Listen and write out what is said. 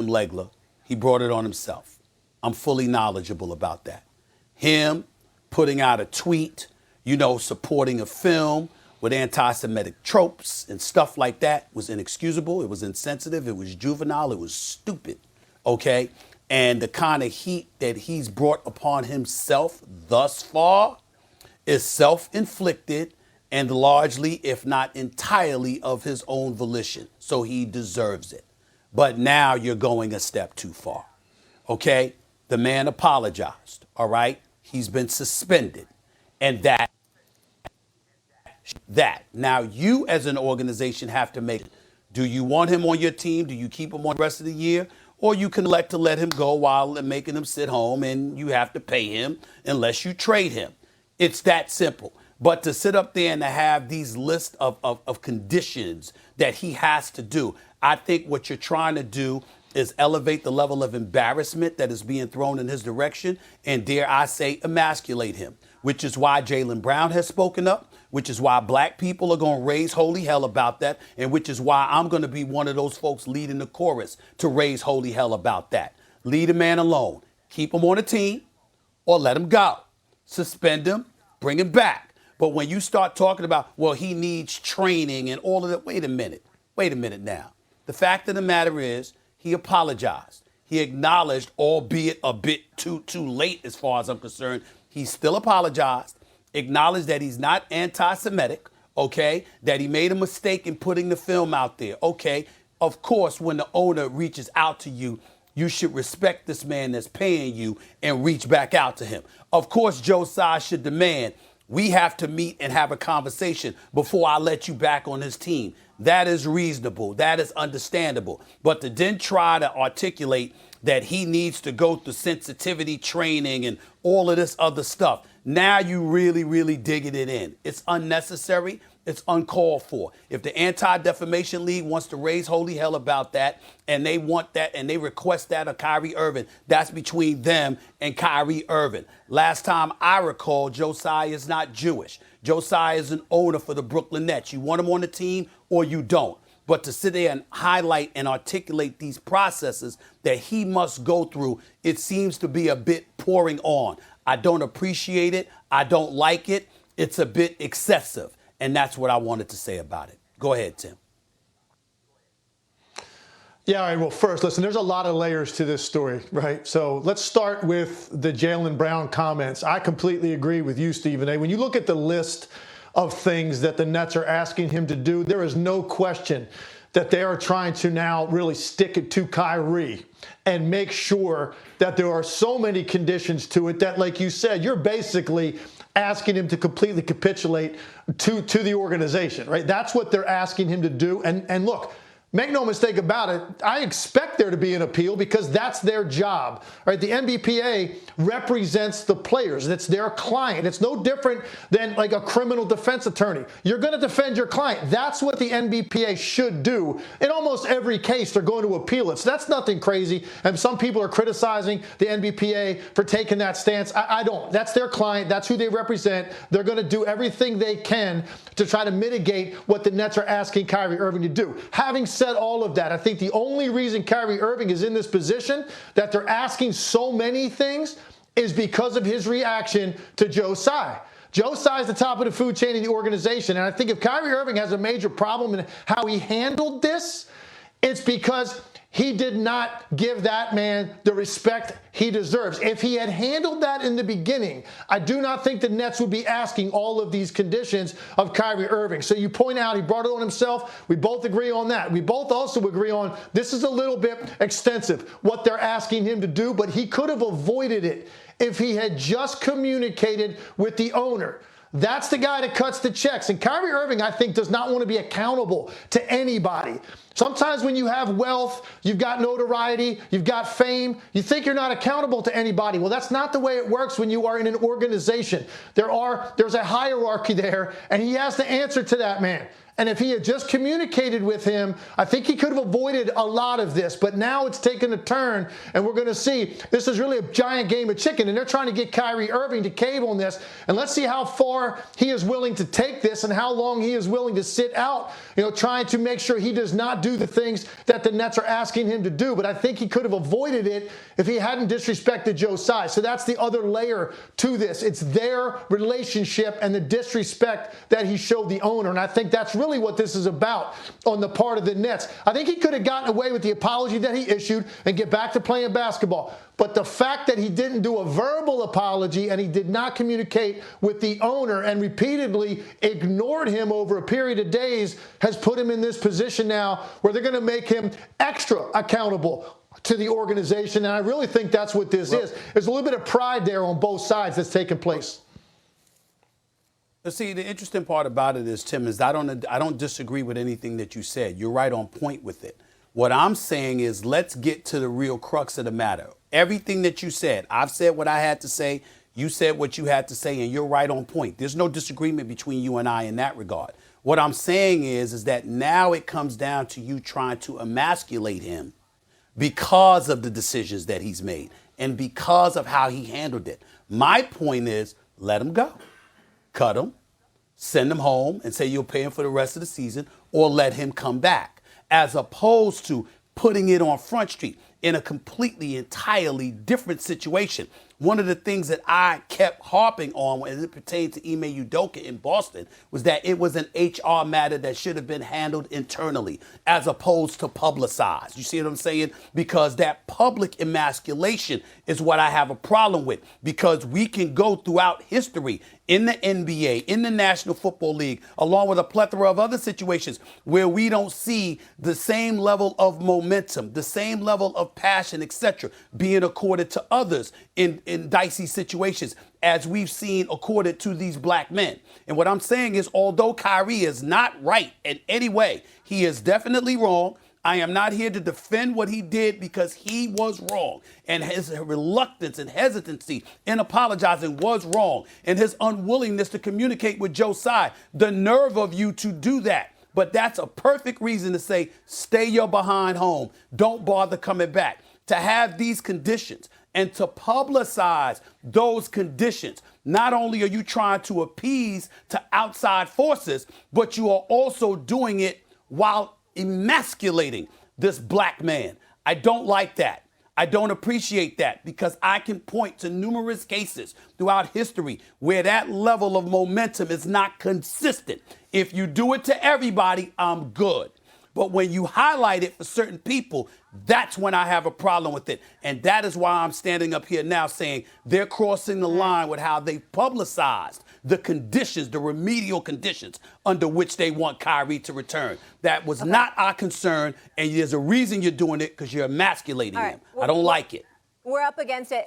Legler, he brought it on himself. I'm fully knowledgeable about that. Him putting out a tweet, supporting a film with anti-Semitic tropes and stuff like that was inexcusable. It was insensitive. It was juvenile. It was stupid. Okay? And the kind of heat that he's brought upon himself thus far is self-inflicted and largely, if not entirely, of his own volition. So he deserves it. But now you're going a step too far. Okay? The man apologized. All right? He's been suspended. And that. Now you as an organization have to make it. Do you want him on your team? Do you keep him on the rest of the year? Or you can elect to let him go while making him sit home and you have to pay him unless you trade him. It's that simple. But to sit up there and to have these lists of conditions that he has to do, I think what you're trying to do is elevate the level of embarrassment that is being thrown in his direction and, dare I say, emasculate him, which is why Jaylen Brown has spoken up, which is why black people are going to raise holy hell about that, and which is why I'm going to be one of those folks leading the chorus to raise holy hell about that. Leave a man alone. Keep him on the team or let him go. Suspend him, bring him back. But when you start talking about, well, he needs training and all of that, wait a minute now. The fact of the matter is he apologized. He acknowledged, albeit a bit too late as far as I'm concerned, he still apologized. Acknowledge that he's not anti-Semitic, okay, that he made a mistake in putting the film out there, okay. Of course, when the owner reaches out to you, you should respect this man that's paying you and reach back out to him. Of course, Joe Tsai should demand, we have to meet and have a conversation before I let you back on his team. That is reasonable. That is understandable. But to then try to articulate that he needs to go through sensitivity training and all of this other stuff, now you really digging it in. It's unnecessary. It's uncalled for. If the Anti-Defamation League wants to raise holy hell about that, and they want that, and they request that of Kyrie Irving, that's between them and Kyrie Irving. Last time I recall, Joe Tsai is not Jewish. Joe Tsai is an owner for the Brooklyn Nets. You want him on the team or you don't. But to sit there and highlight and articulate these processes that he must go through, it seems to be a bit pouring on. I don't appreciate it. I don't like it. It's a bit excessive. And that's what I wanted to say about it. Go ahead, Tim. Yeah, all right. Well, first, listen, there's a lot of layers to this story, right? So let's start with the Jaylen Brown comments. I completely agree with you, Stephen A. When you look at the list of things that the Nets are asking him to do, there is no question that they are trying to now really stick it to Kyrie and make sure that there are so many conditions to it that, like you said, you're basically asking him to completely capitulate to the organization, right? That's what they're asking him to do. And look, make no mistake about it, I expect there to be an appeal because that's their job, right? The NBPA represents the players. It's their client. It's no different than like a criminal defense attorney. You're going to defend your client. That's what the NBPA should do. In almost every case, they're going to appeal it. So that's nothing crazy. And some people are criticizing the NBPA for taking that stance. I don't. That's their client. That's who they represent. They're going to do everything they can to try to mitigate what the Nets are asking Kyrie Irving to do. Having said all of that, I think the only reason Kyrie Irving is in this position that they're asking so many things is because of his reaction to Joe Tsai. Joe Tsai is the top of the food chain in the organization, and I think if Kyrie Irving has a major problem in how he handled this, it's because he did not give that man the respect he deserves. If he had handled that in the beginning, I do not think the Nets would be asking all of these conditions of Kyrie Irving. So you point out he brought it on himself. We both agree on that. We both also agree on this is a little bit extensive, what they're asking him to do, but he could have avoided it if he had just communicated with the owner. That's the guy that cuts the checks. And Kyrie Irving, I think, does not want to be accountable to anybody. Sometimes when you have wealth, you've got notoriety, you've got fame, you think you're not accountable to anybody. Well, that's not the way it works when you are in an organization. There's a hierarchy there, and he has to answer to that man. And if he had just communicated with him, I think he could have avoided a lot of this. But now it's taken a turn, and we're going to see this is really a giant game of chicken. And they're trying to get Kyrie Irving to cave on this. And let's see how far he is willing to take this and how long he is willing to sit out, trying to make sure he does not do the things that the Nets are asking him to do. But I think he could have avoided it if he hadn't disrespected Joe Tsai. So that's the other layer to this. It's their relationship and the disrespect that he showed the owner. And I think that's really what this is about on the part of the Nets. I think he could have gotten away with the apology that he issued and get back to playing basketball. But the fact that he didn't do a verbal apology and he did not communicate with the owner and repeatedly ignored him over a period of days has put him in this position now where they're going to make him extra accountable to the organization. And I really think that's what this is. There's a little bit of pride there on both sides that's taking place. See, the interesting part about it is, Tim, is I don't disagree with anything that you said. You're right on point with it. What I'm saying is let's get to the real crux of the matter. Everything that you said, I've said what I had to say. You said what you had to say, and you're right on point. There's no disagreement between you and I in that regard. What I'm saying is that now it comes down to you trying to emasculate him because of the decisions that he's made and because of how he handled it. My point is let him go. Cut him, send him home and say you'll pay him for the rest of the season, or let him come back, as opposed to putting it on Front Street in a completely, entirely different situation. One of the things that I kept harping on as it pertained to Ime Udoka in Boston was that it was an HR matter that should have been handled internally as opposed to publicized. You see what I'm saying? Because that public emasculation is what I have a problem with, because we can go throughout history in the NBA, in the National Football League, along with a plethora of other situations where we don't see the same level of momentum, the same level of passion, etc., being accorded to others in dicey situations as we've seen accorded to these black men. And what I'm saying is, although Kyrie is not right in any way, he is definitely wrong. I am not here to defend what he did because he was wrong, and his reluctance and hesitancy in apologizing was wrong, and his unwillingness to communicate with Joe Tsai, the nerve of you to do that. But that's a perfect reason to say, stay your behind home. Don't bother coming back. To have these conditions and to publicize those conditions, not only are you trying to appease to outside forces, but you are also doing it while emasculating this black man. I don't like that. I don't appreciate that, because I can point to numerous cases throughout history where that level of momentum is not consistent. If you do it to everybody, I'm good. But when you highlight it for certain people, that's when I have a problem with it. And that is why I'm standing up here now saying they're crossing the line with how they publicized the conditions, the remedial conditions under which they want Kyrie to return. That was not our concern, and there's a reason you're doing it, because you're emasculating him. I don't like it. We're up against it.